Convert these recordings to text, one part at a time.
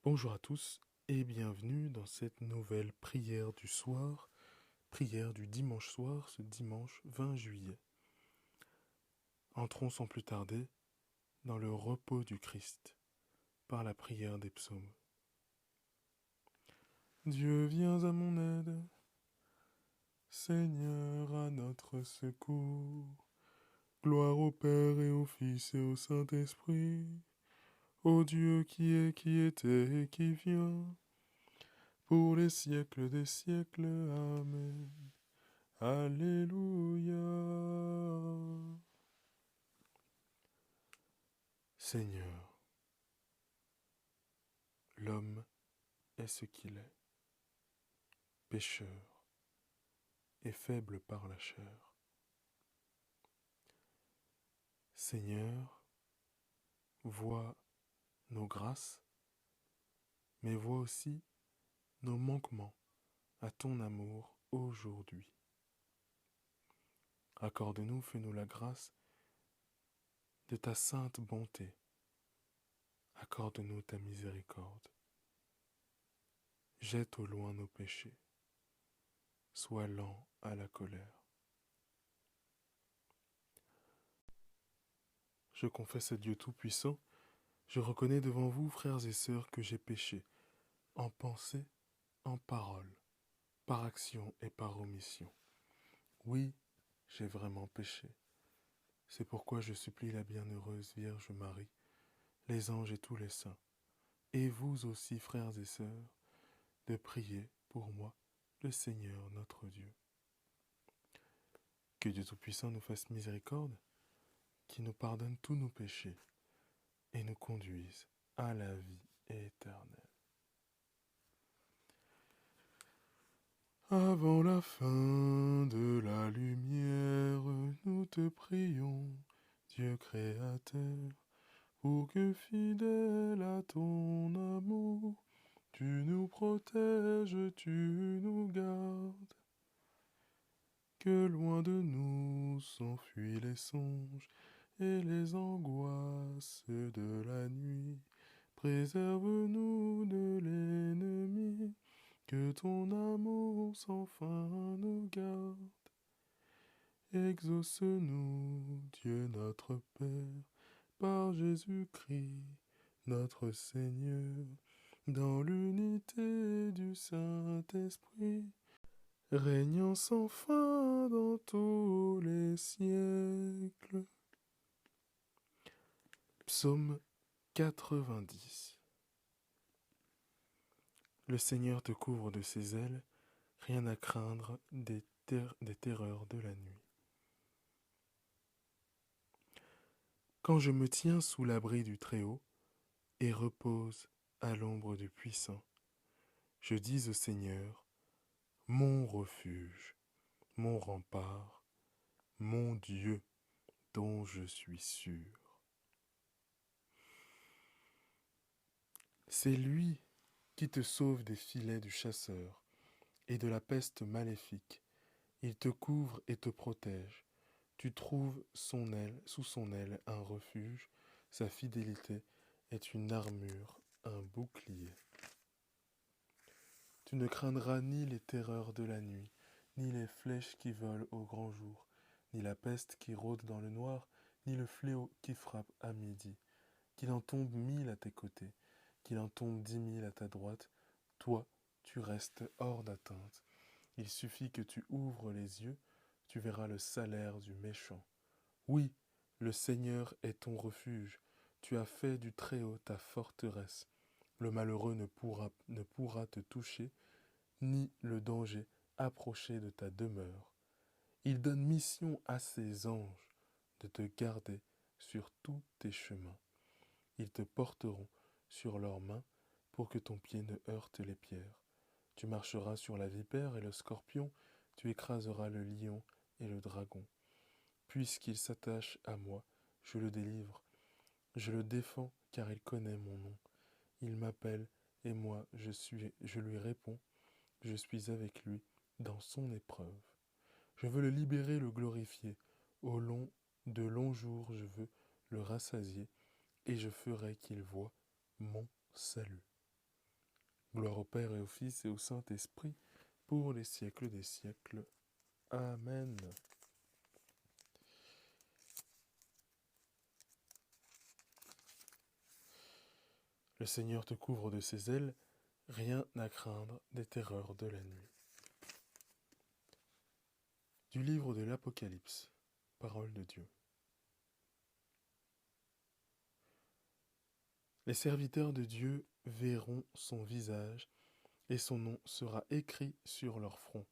Bonjour à tous et bienvenue dans cette nouvelle prière du soir, prière du dimanche soir, ce dimanche 20 juillet. Entrons sans plus tarder dans le repos du Christ par la prière des psaumes. Dieu, viens à mon aide, Seigneur, à notre secours. Gloire au Père et au Fils et au Saint-Esprit, au Dieu qui est, qui était et qui vient, pour les siècles des siècles. Amen. Alléluia. Seigneur, l'homme est ce qu'il est, pécheur et faible par la chair. Seigneur, vois nos grâces, mais vois aussi nos manquements à ton amour aujourd'hui. Accorde-nous, fais-nous la grâce de ta sainte bonté. Accorde-nous ta miséricorde. Jette au loin nos péchés. Sois lent à la colère. Je confesse à Dieu Tout-Puissant, je reconnais devant vous, frères et sœurs, que j'ai péché, en pensée, en parole, par action et par omission. Oui, j'ai vraiment péché. C'est pourquoi je supplie la bienheureuse Vierge Marie, les anges et tous les saints, et vous aussi, frères et sœurs, de prier pour moi, le Seigneur notre Dieu. Que Dieu Tout-Puissant nous fasse miséricorde, qui nous pardonne tous nos péchés, et nous conduise à la vie éternelle. Avant la fin de la lumière, nous te prions, Dieu créateur, pour que fidèle à ton amour, tu nous protèges, tu nous gardes. Que loin de nous s'enfuient les songes et les angoisses de la nuit. Préserve-nous de l'ennemi, que ton amour sans fin nous garde. Exauce-nous, Dieu notre Père, par Jésus-Christ, notre Seigneur, dans l'unité du Saint-Esprit, régnant sans fin dans tous les siècles. Psaume 90. Le Seigneur te couvre de ses ailes, rien à craindre des terreurs de la nuit. Quand je me tiens sous l'abri du Très-Haut et repose à l'ombre du Puissant, je dis au Seigneur, mon refuge, mon rempart, mon Dieu dont je suis sûr. C'est lui qui te sauve des filets du chasseur et de la peste maléfique. Il te couvre et te protège. Tu trouves sous son aile un refuge. Sa fidélité est une armure, un bouclier. Tu ne craindras ni les terreurs de la nuit, ni les flèches qui volent au grand jour, ni la peste qui rôde dans le noir, ni le fléau qui frappe à midi. Qu'il en tombe 1000 à tes côtés, qu'il en tombe 10 000 à ta droite, toi, tu restes hors d'atteinte. Il suffit que tu ouvres les yeux, tu verras le salaire du méchant. Oui, le Seigneur est ton refuge, tu as fait du Très-Haut ta forteresse. Le malheureux ne pourra te toucher, ni le danger approcher de ta demeure. Il donne mission à ses anges de te garder sur tous tes chemins. Ils te porteront sur leurs mains pour que ton pied ne heurte les pierres. Tu marcheras sur la vipère et le scorpion, tu écraseras le lion et le dragon. Puisqu'il s'attache à moi, je le délivre. Je le défends car il connaît mon nom. Il m'appelle et moi je lui réponds. Je suis avec lui dans son épreuve. Je veux le libérer, le glorifier. De longs jours, je veux le rassasier et je ferai qu'il voie mon salut. Gloire au Père et au Fils et au Saint-Esprit, pour les siècles des siècles. Amen. Le Seigneur te couvre de ses ailes, rien à craindre des terreurs de la nuit. Du livre de l'Apocalypse, parole de Dieu. Les serviteurs de Dieu verront son visage, et son nom sera écrit sur leur front.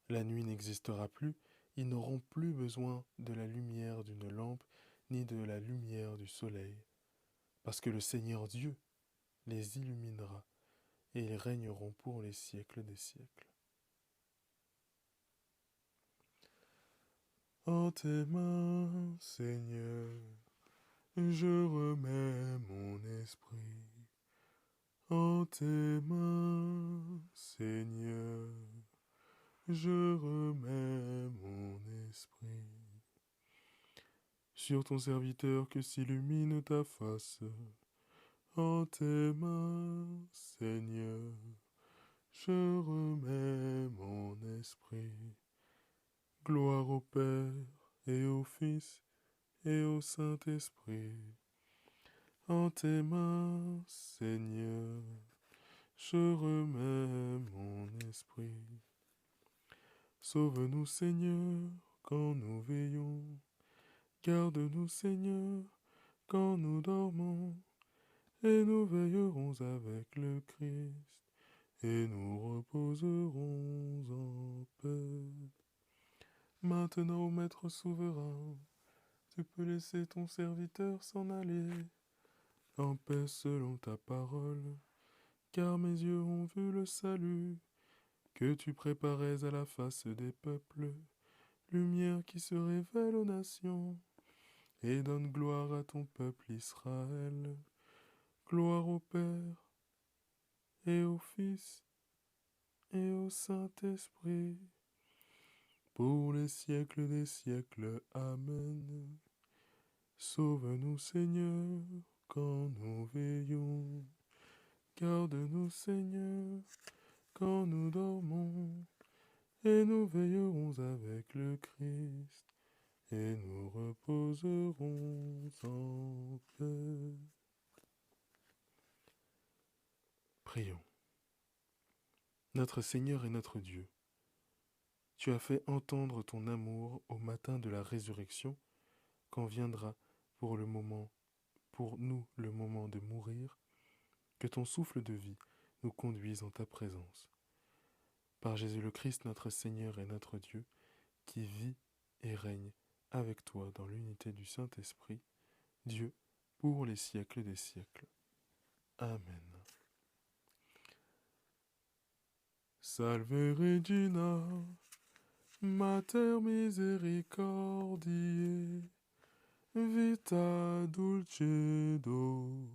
La nuit n'existera plus, ils n'auront plus besoin de la lumière d'une lampe, ni de la lumière du soleil, parce que le Seigneur Dieu les illuminera, et ils régneront pour les siècles des siècles. En tes mains, Seigneur, je remets mon esprit. En tes mains, Seigneur, je remets mon esprit. Sur ton serviteur que s'illumine ta face. En tes mains, Seigneur, je remets mon esprit. Gloire au Père et au Fils et au Saint-Esprit. En tes mains, Seigneur, je remets mon esprit. Sauve-nous, Seigneur, quand nous veillons. Garde-nous, Seigneur, quand nous dormons. Et nous veillerons avec le Christ, et nous reposerons en paix. Maintenant, ô Maître souverain, tu peux laisser ton serviteur s'en aller, en paix selon ta parole, car mes yeux ont vu le salut que tu préparais à la face des peuples, lumière qui se révèle aux nations, et donne gloire à ton peuple Israël. Gloire au Père, et au Fils, et au Saint-Esprit, pour les siècles des siècles. Amen. Sauve-nous, Seigneur, quand nous veillons. Garde-nous, Seigneur, quand nous dormons. Et nous veillerons avec le Christ, et nous reposerons en paix. Prions. Notre Seigneur et notre Dieu, tu as fait entendre ton amour au matin de la résurrection, quand viendra pour nous le moment de mourir, que ton souffle de vie nous conduise en ta présence. Par Jésus le Christ, notre Seigneur et notre Dieu, qui vit et règne avec toi dans l'unité du Saint-Esprit, Dieu, pour les siècles des siècles. Amen. Salve Regina, Mater misericordiae, vita dulcedo,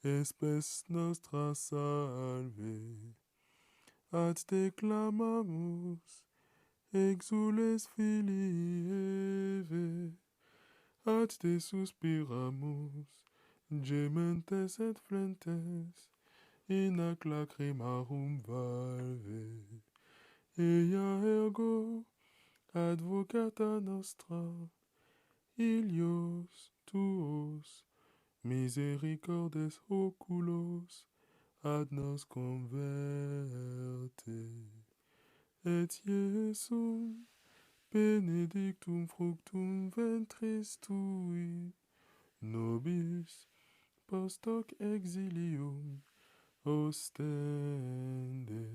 espes nostra salve. Ad te clamamus, exules filii Eve, ad te suspiramus, gementes et flentes, in ac lacrimarum valve. Ea ergo, advocata nostra, ilios tuos, misericordes oculos, ad nos converte. Et Iesum, benedictum fructum ventris tui, nobis post hoc exilium ostende.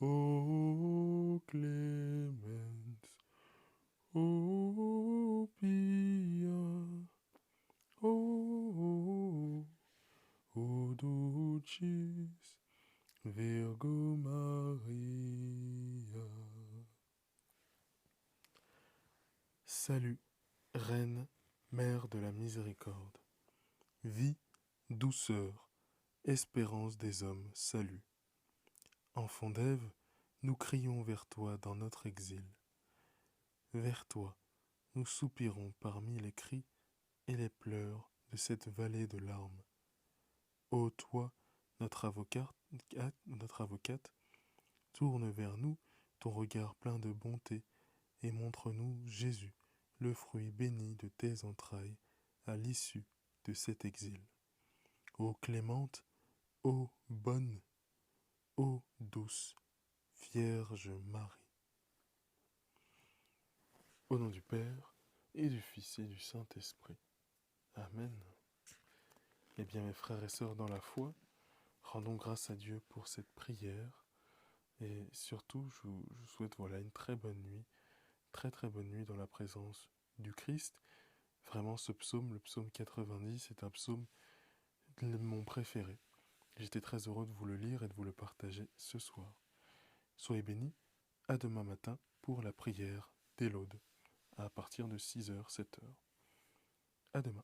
O clemens, o pia, o dulcis Virgo Maria. Salut, Reine, Mère de la Miséricorde. Vie, douceur, espérance des hommes, salut. Enfant d'Ève, nous crions vers toi dans notre exil. Vers toi, nous soupirons parmi les cris et les pleurs de cette vallée de larmes. Ô toi, notre avocate, tourne vers nous ton regard plein de bonté et montre-nous Jésus, le fruit béni de tes entrailles, à l'issue de cet exil. Ô clémente, ô bonne, ô douce Vierge Marie. Au nom du Père, et du Fils et du Saint-Esprit. Amen. Eh bien mes frères et sœurs dans la foi, rendons grâce à Dieu pour cette prière. Et surtout, je vous souhaite une très bonne nuit, très très bonne nuit dans la présence du Christ. Vraiment, ce psaume, le psaume 90, est un psaume mon préféré. J'étais très heureux de vous le lire et de vous le partager ce soir. Soyez bénis, à demain matin pour la prière des laudes, à partir de 6h, 7h. À demain.